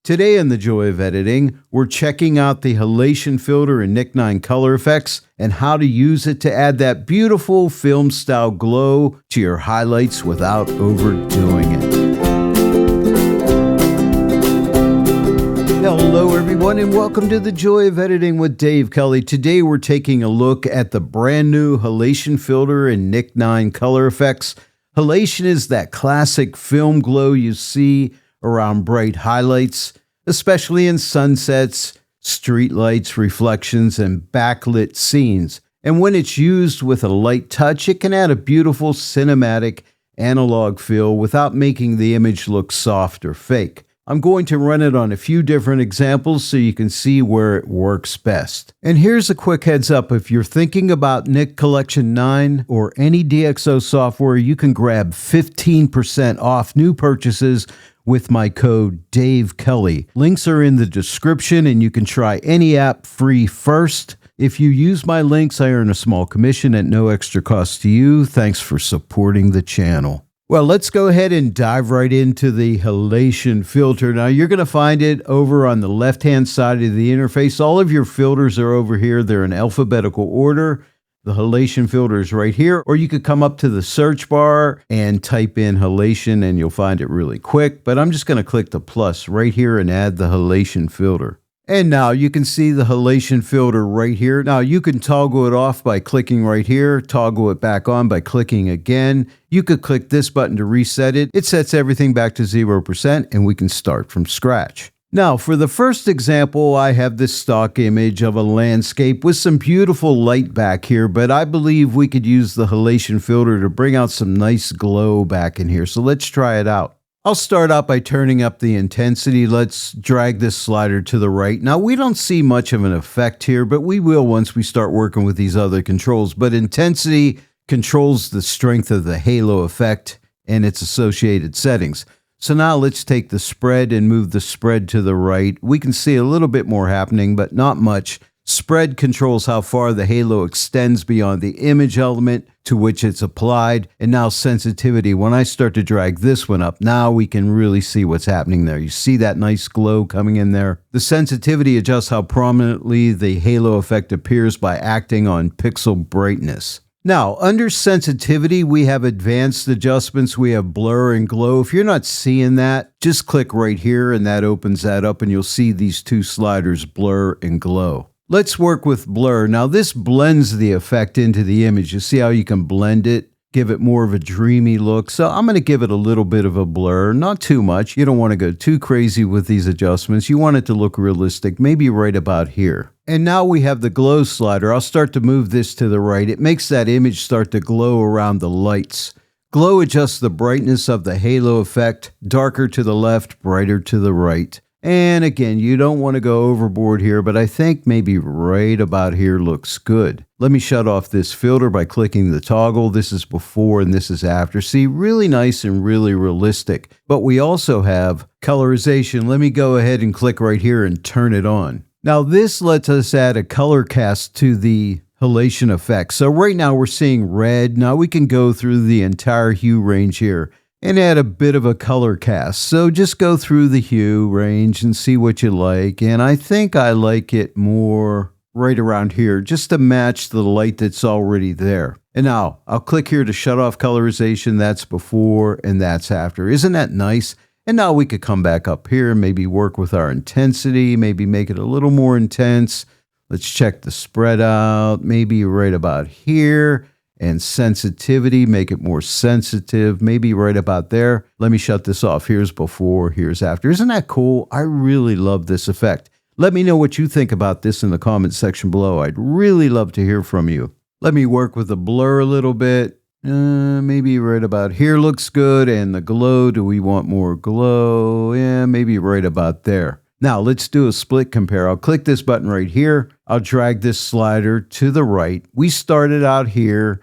Today in the Joy of Editing, we're checking out the Halation filter in Nik Color Efex and how to use it to add that beautiful film-style glow to your highlights without overdoing it. Hello everyone and welcome to the Joy of Editing with Dave Kelly. Today we're taking a look at the brand new Halation filter in Nik Color Efex. Halation is that classic film glow you see around bright highlights, especially in sunsets, streetlights, reflections, and backlit scenes. And when it's used with a light touch, it can add a beautiful cinematic analog feel without making the image look soft or fake. I'm going to run it on a few different examples so you can see where it works best. And here's a quick heads up. If you're thinking about Nik Collection 9 or any DxO software, you can grab 15% off new purchases with my code Dave Kelly. Links are in the description and you can try any app free first. If you use my links, I earn a small commission at no extra cost to you. Thanks for supporting the channel. Well, let's go ahead and dive right into the Halation filter. Now, you're going to find it over on the left-hand side of the interface. All of your filters are over here. They're in alphabetical order. The Halation filter is right here, or you could come up to the search bar and type in Halation and you'll find it really quick. But I'm just going to click the plus right here and add the Halation filter. And now you can see the Halation filter right here. Now you can toggle it off by clicking right here, toggle it back on by clicking again. You could click this button to reset it. It sets everything back to 0% and we can start from scratch. Now for the first example, I have this stock image of a landscape with some beautiful light back here, but I believe we could use the Halation filter to bring out some nice glow back in here. So let's try it out. I'll start out by turning up the intensity. Let's drag this slider to the right. Now, we don't see much of an effect here, but we will once we start working with these other controls. But intensity controls the strength of the halo effect and its associated settings. So now let's take the spread and move the spread to the right. We can see a little bit more happening, but not much. Spread controls how far the halo extends beyond the image element to which it's applied. And now sensitivity, when I start to drag this one up, now we can really see what's happening there. You see that nice glow coming in there. The sensitivity adjusts how prominently the halo effect appears by acting on pixel brightness. Now, under sensitivity, we have advanced adjustments. We have blur and glow. If you're not seeing that, just click right here and that opens that up and you'll see these two sliders, blur and glow. Let's work with blur. Now this blends the effect into the image. You see how you can blend it, give it more of a dreamy look. So I'm going to give it a little bit of a blur, not too much. You don't want to go too crazy with these adjustments. You want it to look realistic, maybe right about here. And now we have the glow slider. I'll start to move this to the right. It makes that image start to glow around the lights. Glow adjusts the brightness of the halo effect, darker to the left, brighter to the right. And again, you don't want to go overboard here, but I think maybe right about here looks good. Let me shut off this filter by clicking the toggle. This is before and this is after. See, really nice and really realistic. But we also have colorization. Let me go ahead and click right here and turn it on. Now this lets us add a color cast to the Halation effect. So right now we're seeing red. Now we can go through the entire hue range here and add a bit of a color cast. So just go through the hue range and see what you like. And I think I like it more right around here just to match the light that's already there. And now I'll click here to shut off colorization. That's before and that's after. Isn't that nice? And now we could come back up here and maybe work with our intensity, maybe make it a little more intense. Let's check the spread out, maybe right about here. And sensitivity, make it more sensitive, maybe right about there. Let me shut this off. Here's before, here's after. Isn't that cool? I really love this effect. Let me know what you think about this in the comments section below. I'd really love to hear from you. Let me work with the blur a little bit. Maybe right about here looks good. And the glow, do we want more glow? Yeah, maybe right about there. Now let's do a split compare. I'll click this button right here. I'll drag this slider to the right. We started out here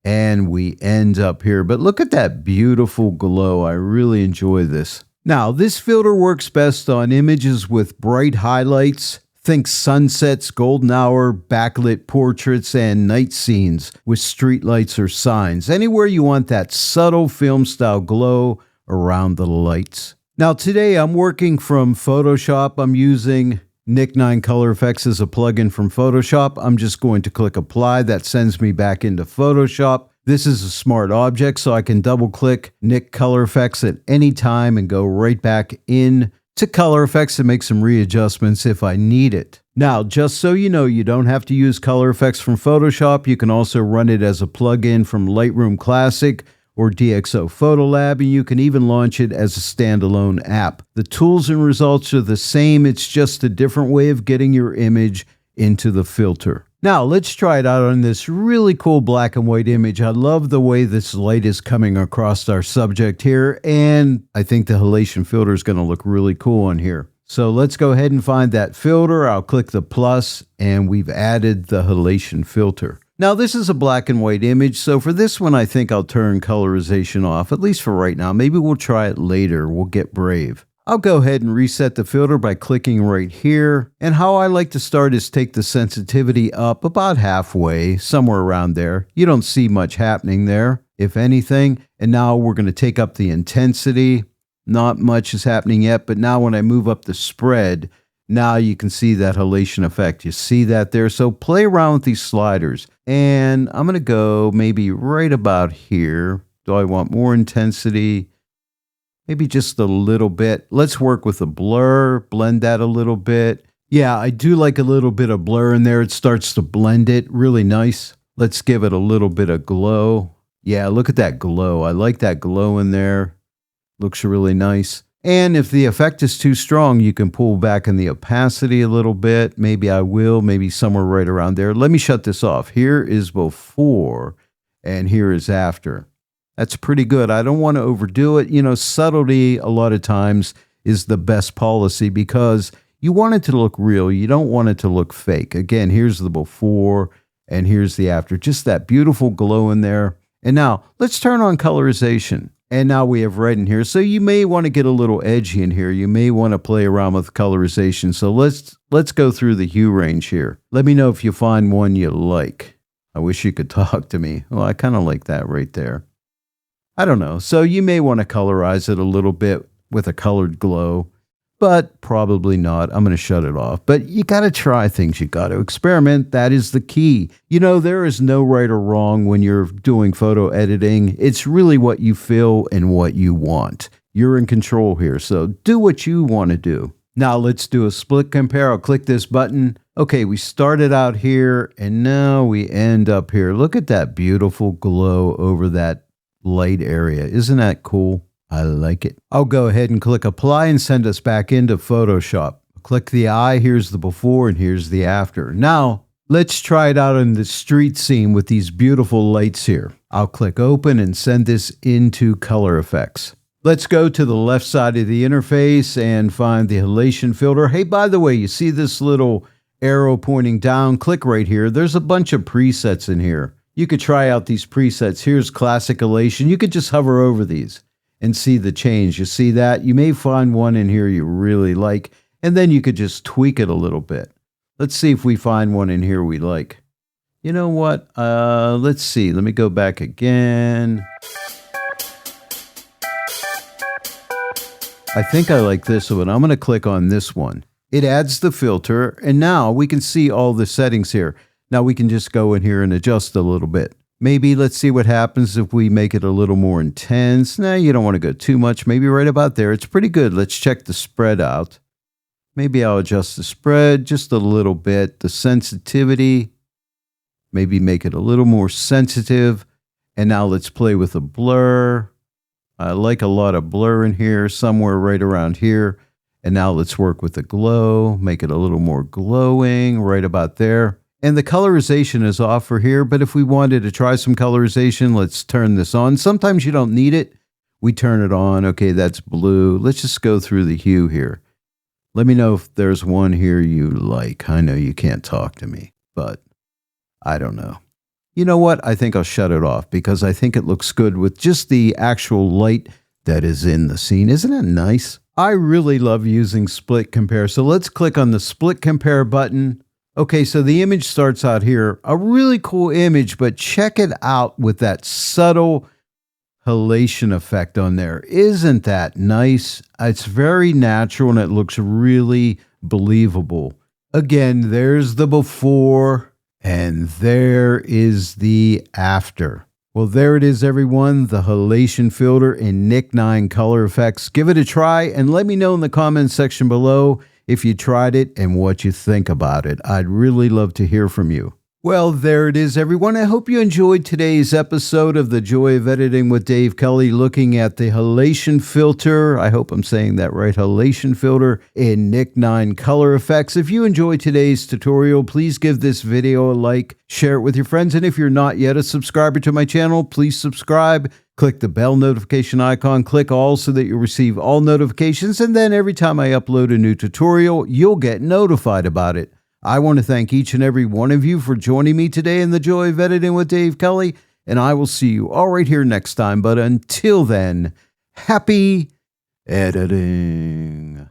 and we end up here. But look at that beautiful glow. I really enjoy this. Now, this filter works best on images with bright highlights. Think sunsets, golden hour, backlit portraits, and night scenes with streetlights or signs. Anywhere you want that subtle film-style glow around the lights. Now today I'm working from Photoshop. I'm using Nik Color Efex as a plugin from Photoshop. I'm just going to click apply. That sends me back into Photoshop. This is a smart object, so I can double click Nik Color Efex at any time and go right back in to Color Efex and make some readjustments if I need it. Now, just so you know, you don't have to use Color Efex from Photoshop. You can also run it as a plugin from Lightroom Classic or DxO Photolab, and you can even launch it as a standalone app. The tools and results are the same. It's just a different way of getting your image into the filter. Now, let's try it out on this really cool black and white image. I love the way this light is coming across our subject here, and I think the halation filter is going to look really cool on here. So let's go ahead and find that filter. I'll click the plus, and we've added the halation filter. Now, this is a black and white image, so for this one, I think I'll turn colorization off, at least for right now. Maybe we'll try it later. We'll get brave. I'll go ahead and reset the filter by clicking right here. And how I like to start is take the sensitivity up about halfway, somewhere around there. You don't see much happening there, if anything. And now we're going to take up the intensity. Not much is happening yet, but now when I move up the spread, now you can see that halation effect. You see that there? So play around with these sliders. And I'm going to go maybe right about here. Do I want more intensity? Maybe just a little bit. Let's work with a blur, blend that a little bit. Yeah, I do like a little bit of blur in there. It starts to blend it really nice. Let's give it a little bit of glow. Yeah, look at that glow. I like that glow in there. Looks really nice. And if the effect is too strong, you can pull back in the opacity a little bit. Maybe I will, maybe somewhere right around there. Let me shut this off. Here is before and here is after. That's pretty good. I don't want to overdo it. You know, subtlety a lot of times is the best policy because you want it to look real. You don't want it to look fake. Again, here's the before and here's the after. Just that beautiful glow in there. And now let's turn on colorization. And now we have red in here. So you may want to get a little edgy in here. You may want to play around with colorization. So let's go through the hue range here. Let me know if you find one you like. I wish you could talk to me. Well, I kind of like that right there. I don't know. So you may want to colorize it a little bit with a colored glow, but probably not. I'm going to shut it off. But you got to try things. You got to experiment. That is the key. You know, there is no right or wrong when you're doing photo editing. It's really what you feel and what you want. You're in control here. So do what you want to do. Now let's do a split compare. I'll click this button. Okay, we started out here and now we end up here. Look at that beautiful glow over that light area. Isn't that cool? I like it. I'll go ahead and click apply and send us back into Photoshop. Click the eye. Here's the before and here's the after. Now let's try it out in the street scene with these beautiful lights here. I'll click open and send this into Color Efex. Let's go to the left side of the interface and find the halation filter. Hey, by the way, you see this little arrow pointing down? Click right here. There's a bunch of presets in here. You could try out these presets. Here's classic halation. You could just hover over these and see the change. You see that? You may find one in here you really like, and then you could just tweak it a little bit. Let's see if we find one in here we like. You know what? Let's see. Let me go back again. I think I like this one. I'm going to click on this one. It adds the filter, and now we can see all the settings here. Now we can just go in here and adjust a little bit. Maybe let's see what happens if we make it a little more intense. Nah, you don't want to go too much. Maybe right about there. It's pretty good. Let's check the spread out. Maybe I'll adjust the spread just a little bit. The sensitivity, maybe make it a little more sensitive. And now let's play with a blur. I like a lot of blur in here, somewhere right around here. And now let's work with the glow, make it a little more glowing right about there. And the colorization is off for here, but if we wanted to try some colorization, let's turn this on. Sometimes you don't need it. We turn it on. Okay, that's blue. Let's just go through the hue here. Let me know if there's one here you like. I know you can't talk to me, but I don't know. You know what? I think I'll shut it off because I think it looks good with just the actual light that is in the scene. Isn't it nice? I really love using split compare. So let's click on the split compare button. Okay, so the image starts out here. A really cool image, but check it out with that subtle halation effect on there. Isn't that nice? It's very natural and it looks really believable. Again, there's the before and there is the after. Well, there it is, everyone, the halation filter in Nik Color Efex. Give it a try and let me know in the comments section below if you tried it and what you think about it. I'd really love to hear from you. Well, there it is, everyone. I hope you enjoyed today's episode of The Joy of Editing with Dave Kelly, looking at the halation filter. I hope I'm saying that right, halation filter in Nik Color Efex. If you enjoyed today's tutorial, please give this video a like, share it with your friends, and if you're not yet a subscriber to my channel, please subscribe. Click the bell notification icon, click all so that you'll receive all notifications, and then every time I upload a new tutorial, you'll get notified about it. I want to thank each and every one of you for joining me today in The Joy of Editing with Dave Kelly, and I will see you all right here next time. But until then, happy editing.